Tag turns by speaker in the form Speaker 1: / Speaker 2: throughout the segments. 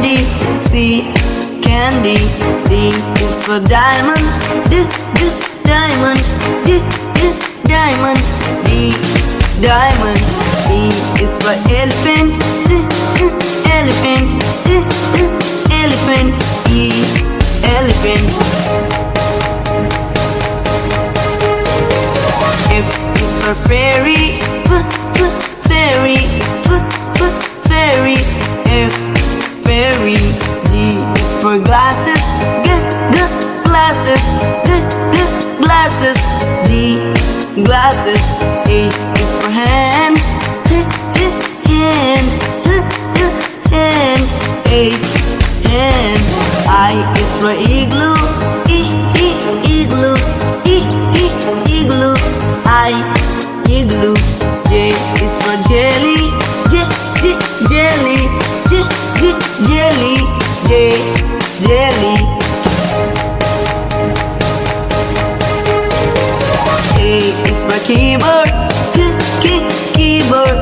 Speaker 1: candy. C, candy. D is for diamond. Diamond. Diamond. D, diamond. E is for elephant. Elephant. Elephant. E, elephant. F is for fairy. Fairy. Fairy. F, fairy. G is for glasses. Glasses. Glasses. G, glasses. H is for hand. Hand. H, hand. I is for igloo. Igloo. Igloo. I, igloo. J is for jelly. Jelly. Jelly. J, jelly. K is for keyboard. Keyboard.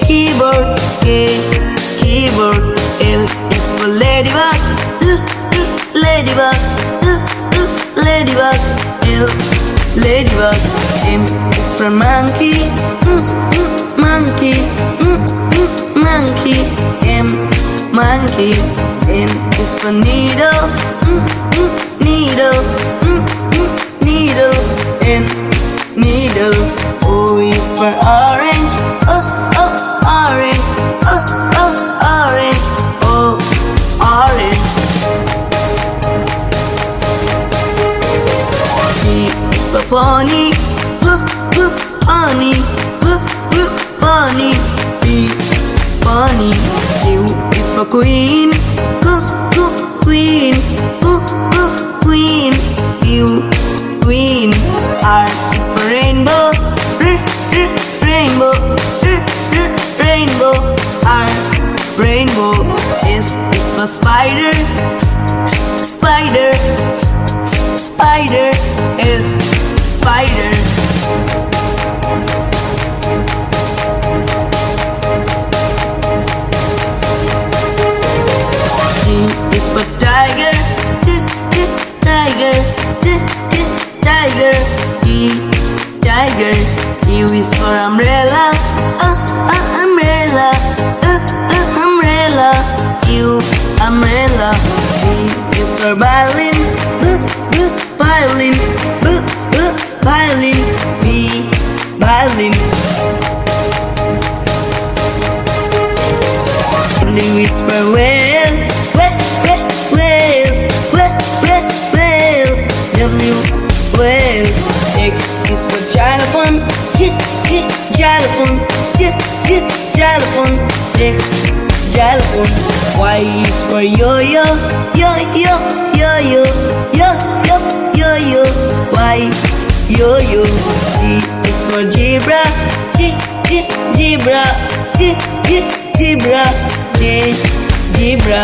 Speaker 1: Keyboard. K, keyboard. L is for ladybug. Ladybug. Ladybug. L, ladybug. M is for monkey. Monkey. Monkey. M, monkey. N is for needle. Needle. Needle. N, needle. O is for orange. Orange. Orange. O, orange. P is for pony. Pony. Pony. P, pony. Q is for queen. Queen. Queen. Q, queen. R is for rainbow. Rainbow. Rainbow. R, rainbow. S is for spider. Spider. Spider. S, spider. T is for tiger. Tiger. Tiger. T, tiger. U is for umbrella. Umbrella. Umbrella. U, umbrella. V is for violin. Violin. Violin. V, violin. W is for whale. Whale. Whale. W, whale. X is for xylophone. Xylophone. Xylophone. X, xylophone. Y is for yo-yo. Yo-yo. Y, yo-yo. G is for zebra. Zebra. Zebra. J, zebra.